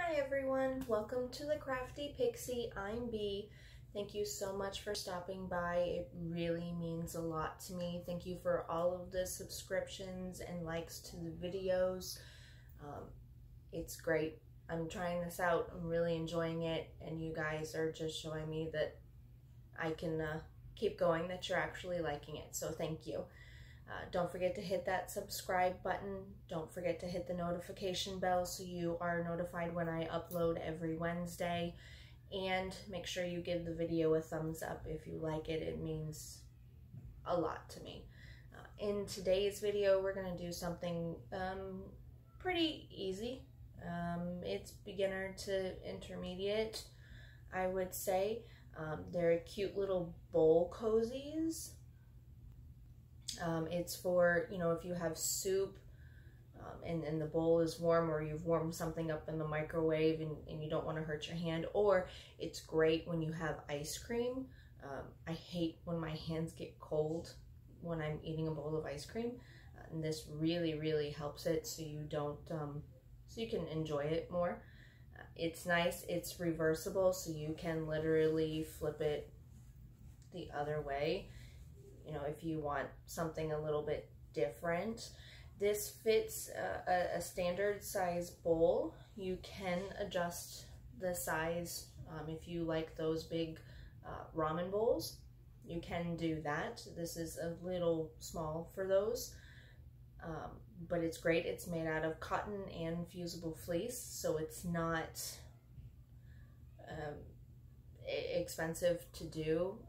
Hi everyone, welcome to the Crafty Pixie. I'm Bee. Thank you so much for stopping by. It really means a lot to me. Thank you for all of the subscriptions and likes to the videos. It's great. I'm trying this out. I'm really enjoying it, and you guys are just showing me that I can keep going, that you're actually liking it. So thank you. Don't forget to hit that subscribe button. Don't forget to hit the notification bell so you are notified when I upload every Wednesday. And make sure you give the video a thumbs up if you like it. It means a lot to me. In today's video, we're going to do something pretty easy. It's beginner to intermediate, I would say. They're cute little bowl cozies. It's for, you know, if you have soup and the bowl is warm, or you've warmed something up in the microwave and you don't want to hurt your hand, or it's great when you have ice cream. I hate when my hands get cold when I'm eating a bowl of ice cream, and this really helps it so you don't, so you can enjoy it more. It's nice, it's reversible, so you can literally flip it the other way. You know, if you want something a little bit different. This fits a standard size bowl. You can adjust the size if you like those big ramen bowls. You can do that. This is a little small for those, but it's great. It's made out of cotton and fusible fleece, so it's not expensive to do.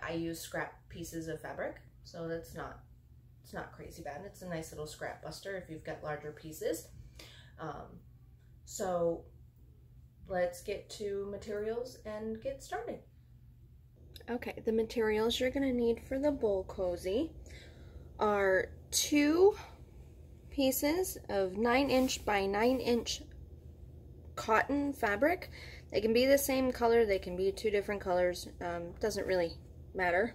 I use scrap pieces of fabric, so it's not crazy bad. It's a nice little scrap buster if you've got larger pieces. So let's get to materials and get started. Okay, the materials you're going to need for the bowl cozy are 2 pieces of 9" by 9" cotton fabric. They can be the same color, they can be 2 different colors, doesn't really matter.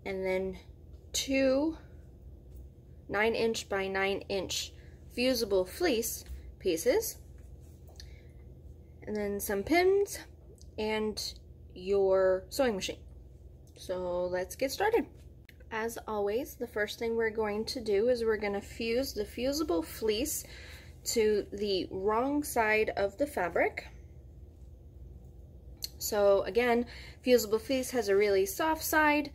And then 2 9" by 9" fusible fleece pieces, and then some pins and your sewing machine. So let's get started. As always, the first thing we're going to do is we're going to fuse the fusible fleece to the wrong side of the fabric. So again, fusible fleece has a really soft side,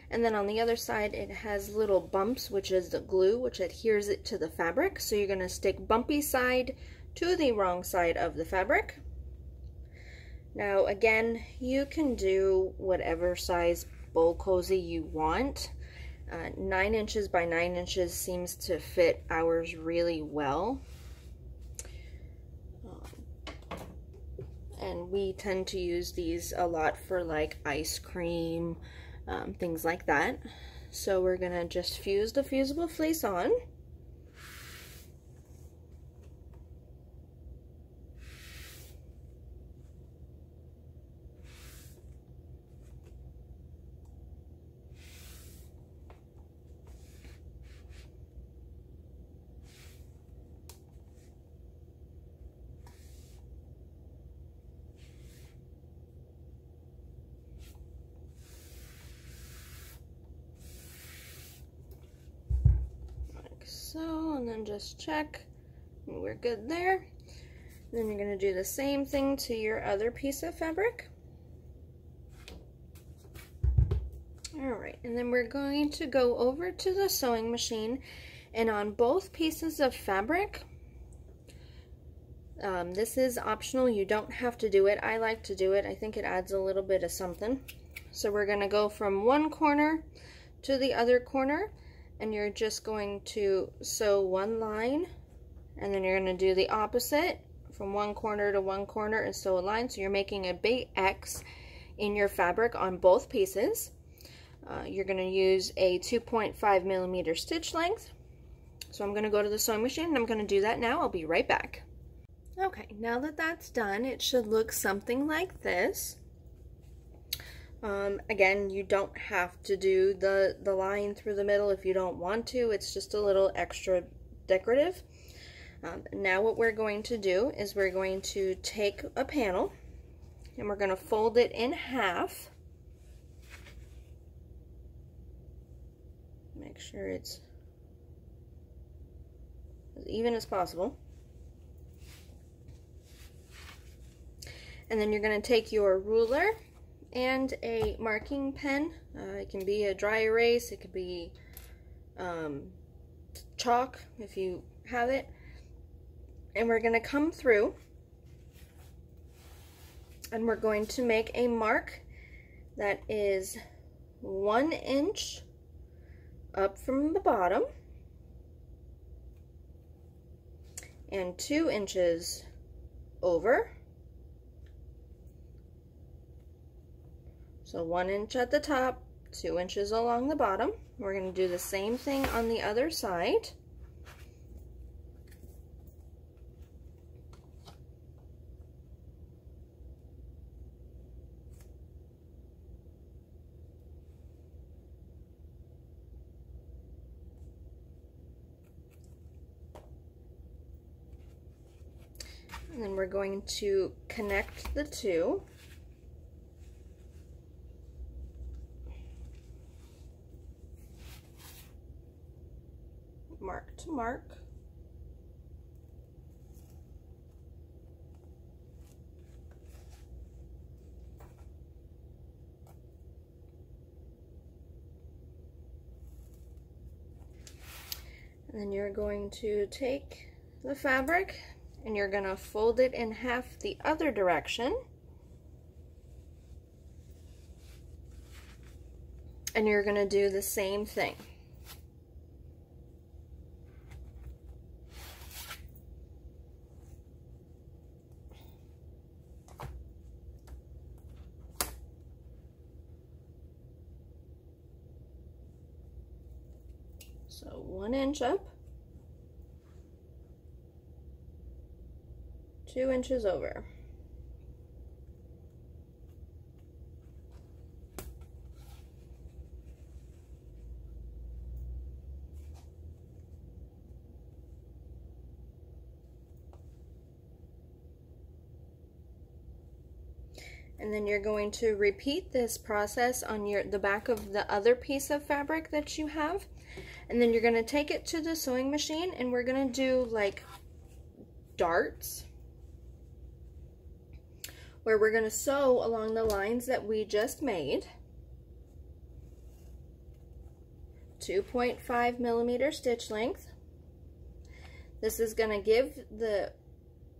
and then on the other side it has little bumps, which is the glue which adheres it to the fabric. So you're going to stick bumpy side to the wrong side of the fabric. Now again, you can do whatever size bowl cozy you want. 9" by 9" seems to fit ours really well. And we tend to use these a lot for like ice cream, things like that. So we're gonna just fuse the fusible fleece on. So, and then just check, and we're good there. Then you're going to do the same thing to your other piece of fabric. Alright, and then we're going to go over to the sewing machine, and on both pieces of fabric, this is optional, you don't have to do it. I like to do it. I think it adds a little bit of something. So we're going to go from one corner to the other corner, and you're just going to sew one line, and then you're going to do the opposite from one corner to one corner and sew a line. So you're making a big X in your fabric on both pieces. You're going to use a 2.5mm stitch length. So I'm going to go to the sewing machine and I'm going to do that now. I'll be right back. Okay, now that that's done, it should look something like this. Again, you don't have to do the line through the middle if you don't want to. It's just a little extra decorative. Now what we're going to do is we're going to take a panel and we're going to fold it in half. Make sure it's as even as possible. And then you're going to take your ruler and a marking pen. It can be a dry erase, it could be chalk if you have it. And we're going to come through and we're going to make a mark that is 1 inch up from the bottom and 2 inches over. So 1 inch at the top, 2 inches along the bottom. We're going to do the same thing on the other side. And then we're going to connect the two. Mark to mark. And then you're going to take the fabric and you're going to fold it in half the other direction. And you're going to do the same thing. So 1 inch up, 2 inches over. And then you're going to repeat this process on the back of the other piece of fabric that you have. And then you're going to take it to the sewing machine and we're going to do like darts where we're going to sew along the lines that we just made. 2.5 millimeter stitch length. This is going to give the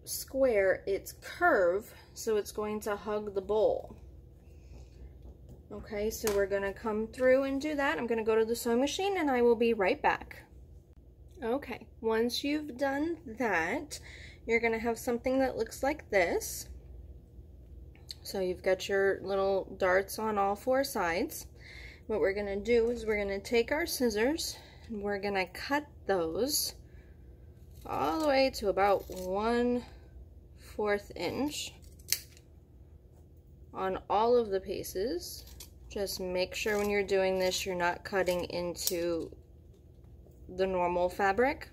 square its curve, so it's going to hug the bowl. Okay, so we're going to come through and do that. I'm going to go to the sewing machine and I will be right back. Okay, once you've done that, you're going to have something that looks like this. So you've got your little darts on all 4 sides. What we're going to do is we're going to take our scissors and we're going to cut those all the way to about 1/4 inch on all of the pieces. Just make sure when you're doing this you're not cutting into the normal fabric.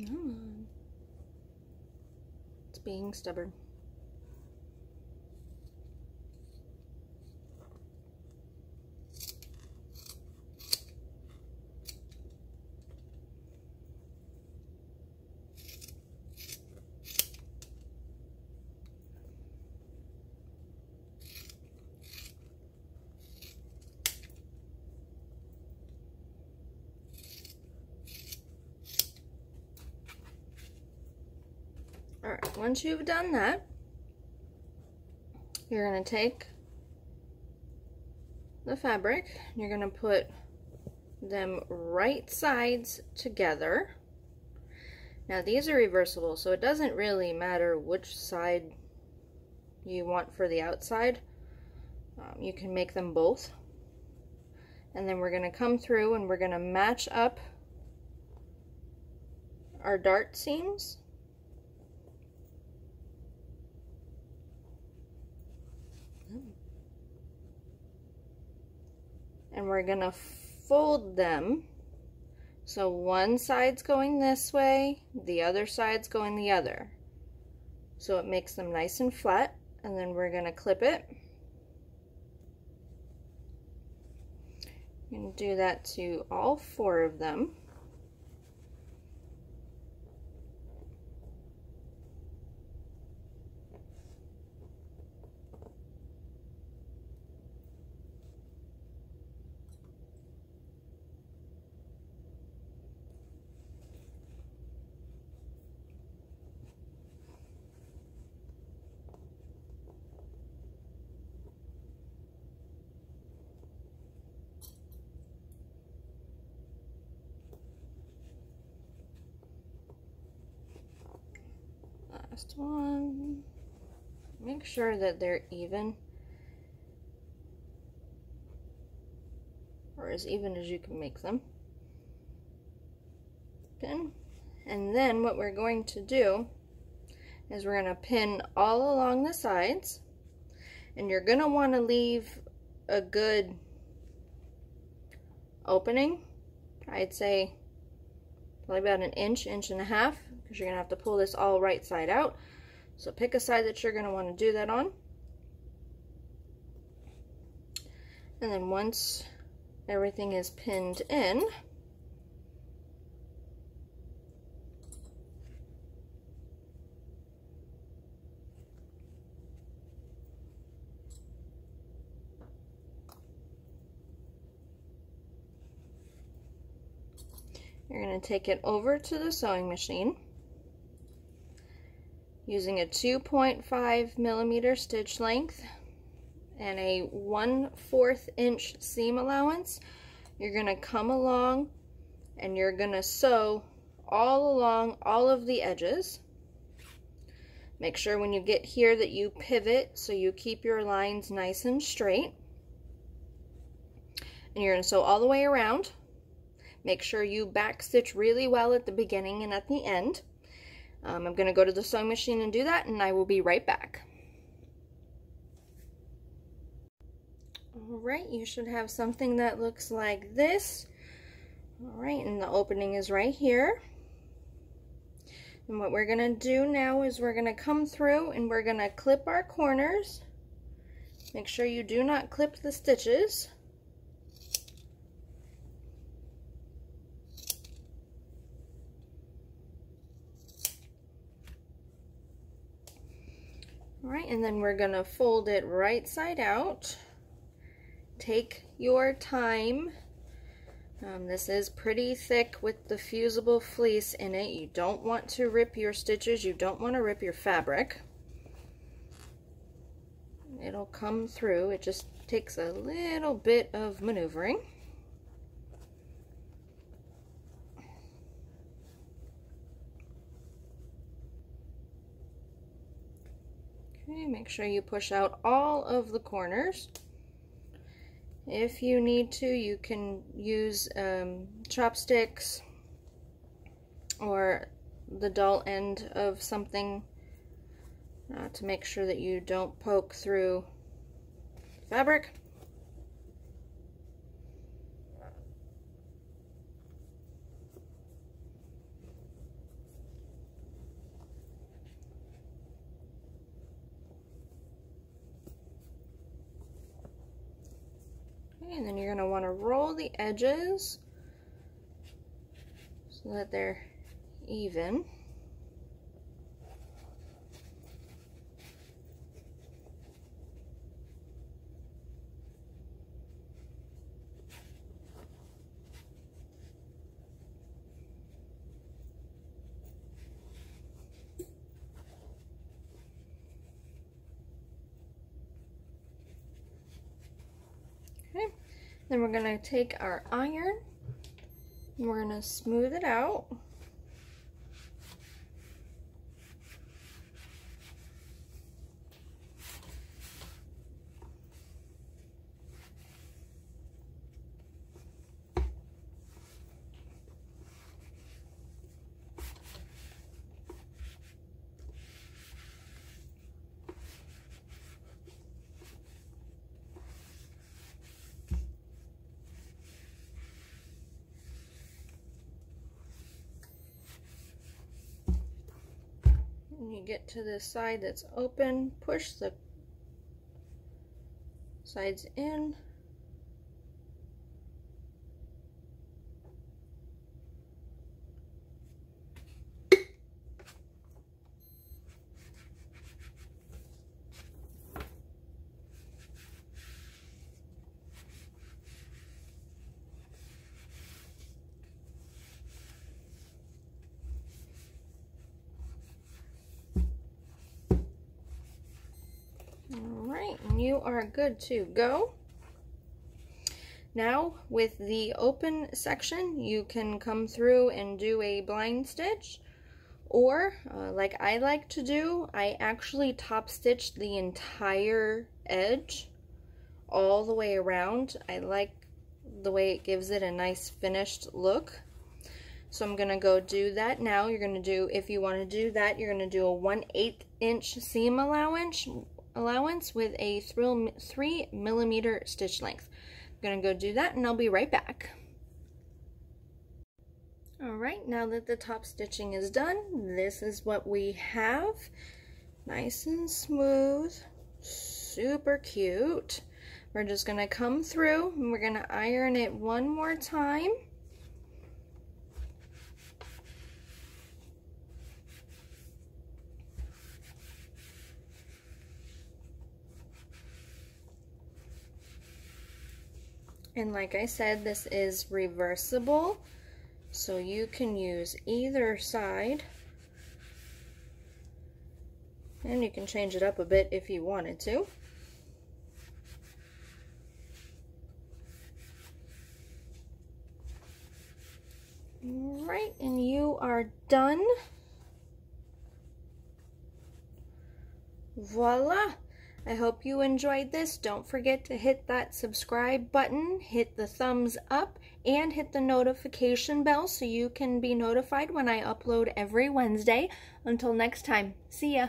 Come on. It's being stubborn. Alright, once you've done that, you're going to take the fabric, you're going to put them right sides together. Now these are reversible, so it doesn't really matter which side you want for the outside. You can make them both. And then we're going to come through and we're going to match up our dart seams. And we're going to fold them. So one side's going this way, the other side's going the other. So it makes them nice and flat, and then we're going to clip it. I'm going to do that to all 4 of them. Last one. Make sure that they're even, or as even as you can make them. Pin. And then what we're going to do is we're going to pin all along the sides, and you're going to want to leave a good opening. I'd say probably about an inch, inch and a half, because you're going to have to pull this all right side out. So pick a side that you're going to want to do that on. And then once everything is pinned in, you're going to take it over to the sewing machine using a 2.5 millimeter stitch length and a 1/4 inch seam allowance. You're going to come along and you're going to sew all along all of the edges. Make sure when you get here that you pivot so you keep your lines nice and straight. And you're going to sew all the way around. Make sure you back stitch really well at the beginning and at the end. I'm going to go to the sewing machine and do that, and I will be right back. Alright, you should have something that looks like this. Alright, and the opening is right here. And what we're going to do now is we're going to come through and we're going to clip our corners. Make sure you do not clip the stitches. Alright, and then we're going to fold it right side out. Take your time. This is pretty thick with the fusible fleece in it. You don't want to rip your stitches. You don't want to rip your fabric. It'll come through. It just takes a little bit of maneuvering. Okay, make sure you push out all of the corners. If you need to, you can use chopsticks or the dull end of something to make sure that you don't poke through fabric. And then you're going to want to roll the edges so that they're even. Okay. Then we're going to take our iron and we're going to smooth it out. When you get to the side that's open, push the sides in. Alright, and you are good to go. Now, with the open section, you can come through and do a blind stitch, or like I like to do, I actually top stitch the entire edge all the way around. I like the way it gives it a nice finished look. So I'm going to go do that now. You're going to do, if you want to do that, you're going to do a 1/8 inch seam allowance with a 3mm stitch length. I'm going to go do that and I'll be right back. Alright, now that the top stitching is done, this is what we have. Nice and smooth, super cute. We're just going to come through and we're going to iron it one more time. And like I said, this is reversible, so you can use either side. And you can change it up a bit if you wanted to. Alright, and you are done. Voila! I hope you enjoyed this. Don't forget to hit that subscribe button, hit the thumbs up, and hit the notification bell so you can be notified when I upload every Wednesday. Until next time, see ya!